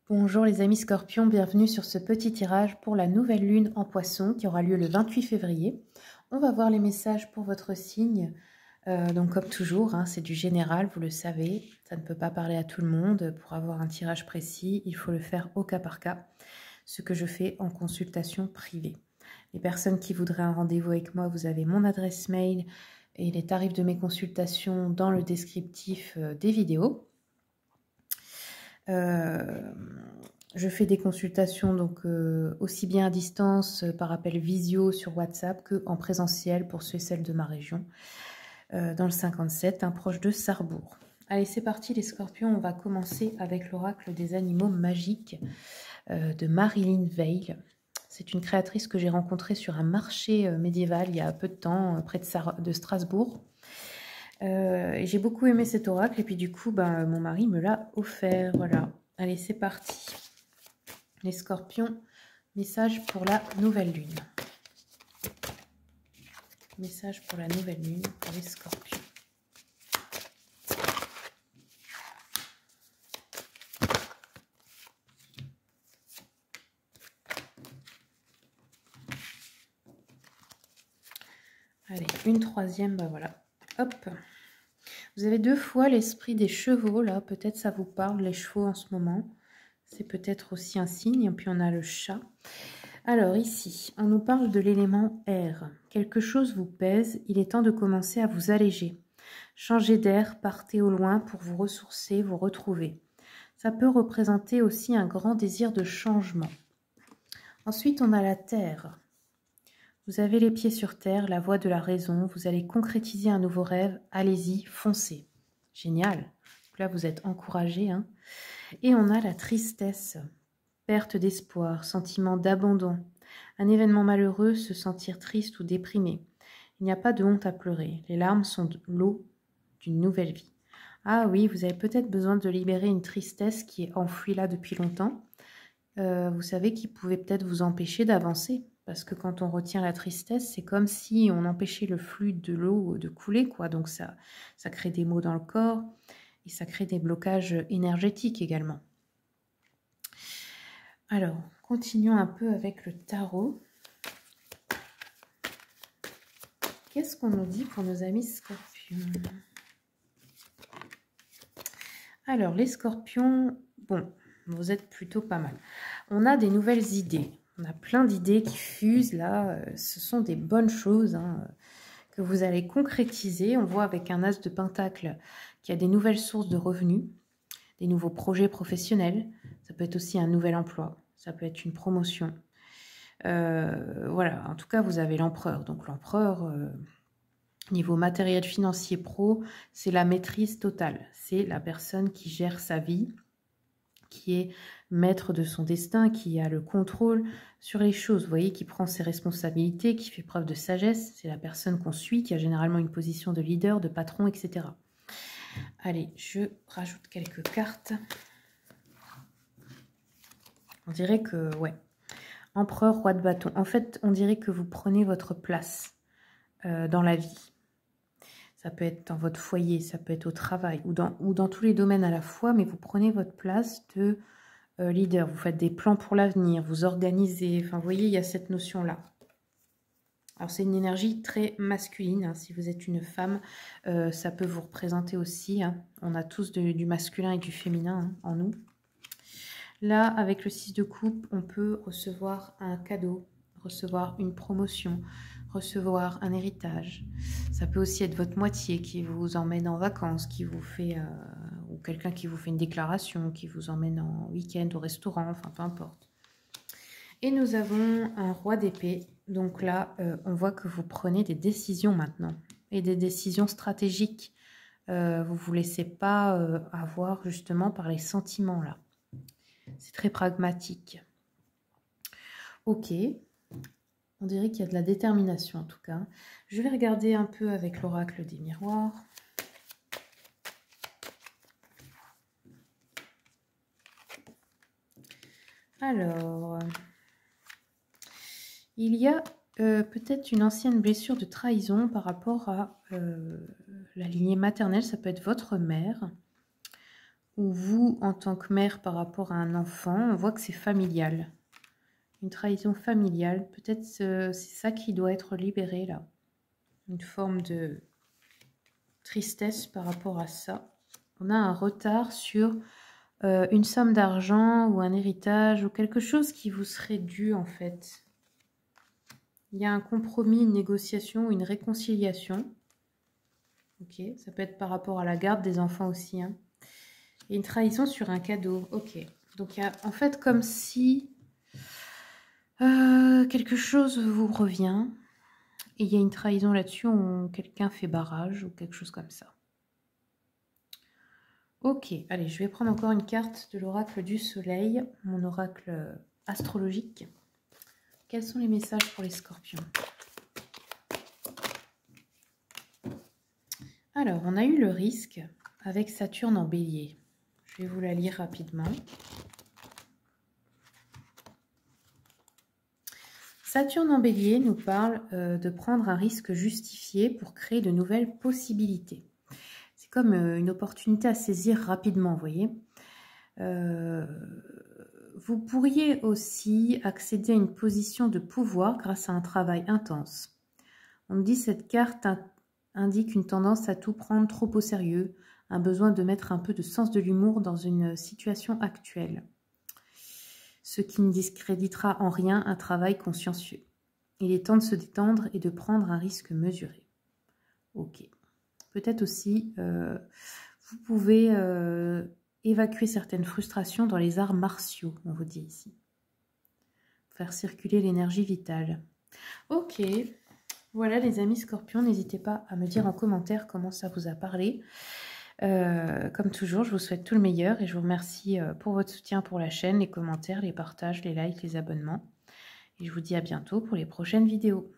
Bonjour les amis scorpions, bienvenue sur ce petit tirage pour la nouvelle lune en poisson qui aura lieu le 28 février. On va voir les messages pour votre signe. Donc comme toujours, c'est du général, vous le savez, ça ne peut pas parler à tout le monde. Pour avoir un tirage précis, il faut le faire au cas par cas, ce que je fais en consultation privée. Les personnes qui voudraient un rendez-vous avec moi, vous avez mon adresse mail et les tarifs de mes consultations dans le descriptif des vidéos. Je fais des consultations donc aussi bien à distance par appel visio sur WhatsApp que en présentiel pour ceux et celles de ma région, dans le 57, proche de Sarrebourg. Allez, c'est parti les scorpions, on va commencer avec l'oracle des animaux magiques de Marilyn Veil. C'est une créatrice que j'ai rencontrée sur un marché médiéval il y a peu de temps, près de Strasbourg. Et j'ai beaucoup aimé cet oracle et puis du coup mon mari me l'a offert. Voilà, allez c'est parti les scorpions, message pour la nouvelle lune. Message pour la nouvelle lune pour les scorpions. Allez, une troisième, voilà, hop. Vous avez deux fois l'esprit des chevaux, là, peut-être ça vous parle, les chevaux en ce moment. C'est peut-être aussi un signe, puis on a le chat. Alors ici, on nous parle de l'élément air. Quelque chose vous pèse, il est temps de commencer à vous alléger. Changez d'air, partez au loin pour vous ressourcer, vous retrouver. Ça peut représenter aussi un grand désir de changement. Ensuite, on a la terre. Vous avez les pieds sur terre, la voie de la raison, vous allez concrétiser un nouveau rêve, allez-y, foncez. Génial. Donc là, vous êtes encouragé. Et on a la tristesse, perte d'espoir, sentiment d'abandon. Un événement malheureux, se sentir triste ou déprimé. Il n'y a pas de honte à pleurer. Les larmes sont l'eau d'une nouvelle vie. Ah oui, vous avez peut-être besoin de libérer une tristesse qui est enfouie là depuis longtemps. Vous savez, qui pouvait peut-être vous empêcher d'avancer. Parce que quand on retient la tristesse, c'est comme si on empêchait le flux de l'eau de couler, quoi. Donc ça crée des maux dans le corps et ça crée des blocages énergétiques également. Alors, continuons un peu avec le tarot. Qu'est-ce qu'on nous dit pour nos amis scorpions? Alors, les scorpions, bon, vous êtes plutôt pas mal. On a des nouvelles idées. On a plein d'idées qui fusent là. Ce sont des bonnes choses que vous allez concrétiser. On voit avec un as de pentacle qu'il y a des nouvelles sources de revenus, des nouveaux projets professionnels. Ça peut être aussi un nouvel emploi. Ça peut être une promotion. Voilà, en tout cas, vous avez l'empereur. Donc l'empereur, niveau matériel, financier, pro, c'est la maîtrise totale. C'est la personne qui gère sa vie, qui est maître de son destin, qui a le contrôle sur les choses, vous voyez, qui prend ses responsabilités, qui fait preuve de sagesse. C'est la personne qu'on suit, qui a généralement une position de leader, de patron, etc. Allez, je rajoute quelques cartes. On dirait que, ouais, empereur, roi de bâton. En fait, on dirait que vous prenez votre place dans la vie. Ça peut être dans votre foyer, ça peut être au travail ou dans tous les domaines à la fois, mais vous prenez votre place de leader. Vous faites des plans pour l'avenir, vous organisez. Enfin, vous voyez, il y a cette notion-là. Alors, c'est une énergie très masculine. Si vous êtes une femme, ça peut vous représenter aussi. On a tous du masculin et du féminin en nous. Là, avec le 6 de coupe, on peut recevoir un cadeau, recevoir une promotion, recevoir un héritage. Ça peut aussi être votre moitié qui vous emmène en vacances, qui vous fait, ou quelqu'un qui vous fait une déclaration, qui vous emmène en week-end au restaurant, enfin peu importe. Et nous avons un roi d'épée. Donc là, on voit que vous prenez des décisions maintenant, et des décisions stratégiques. Vous ne vous laissez pas avoir justement par les sentiments là. C'est très pragmatique. Ok. On dirait qu'il y a de la détermination en tout cas. Je vais regarder un peu avec l'oracle des miroirs. Alors, il y a peut-être une ancienne blessure de trahison par rapport à la lignée maternelle. Ça peut être votre mère ou vous en tant que mère par rapport à un enfant, on voit que c'est familial. Une trahison familiale, peut-être c'est ça qui doit être libéré là. Une forme de tristesse par rapport à ça. On a un retard sur une somme d'argent ou un héritage ou quelque chose qui vous serait dû en fait. Il y a un compromis, une négociation, une réconciliation. Ok, ça peut être par rapport à la garde des enfants aussi. Hein. Et une trahison sur un cadeau. Ok, donc il y a en fait comme si quelque chose vous revient. Et il y a une trahison là-dessus où quelqu'un fait barrage ou quelque chose comme ça. Ok, allez, je vais prendre encore une carte de l'oracle du soleil, mon oracle astrologique. Quels sont les messages pour les scorpions? Alors, on a eu le risque avec Saturne en bélier. Je vais vous la lire rapidement. Saturne en bélier nous parle de prendre un risque justifié pour créer de nouvelles possibilités. C'est comme une opportunité à saisir rapidement, vous voyez. Vous pourriez aussi accéder à une position de pouvoir grâce à un travail intense. On me dit que cette carte indique une tendance à tout prendre trop au sérieux, un besoin de mettre un peu de sens de l'humour dans une situation actuelle. Ce qui ne discréditera en rien un travail consciencieux. Il est temps de se détendre et de prendre un risque mesuré. Ok. Peut-être aussi, vous pouvez évacuer certaines frustrations dans les arts martiaux, on vous dit ici. Faire circuler l'énergie vitale. Ok. Voilà les amis scorpions, n'hésitez pas à me dire en commentaire comment ça vous a parlé. Comme toujours, je vous souhaite tout le meilleur et je vous remercie pour votre soutien pour la chaîne, les commentaires, les partages, les likes, les abonnements. Et je vous dis à bientôt pour les prochaines vidéos.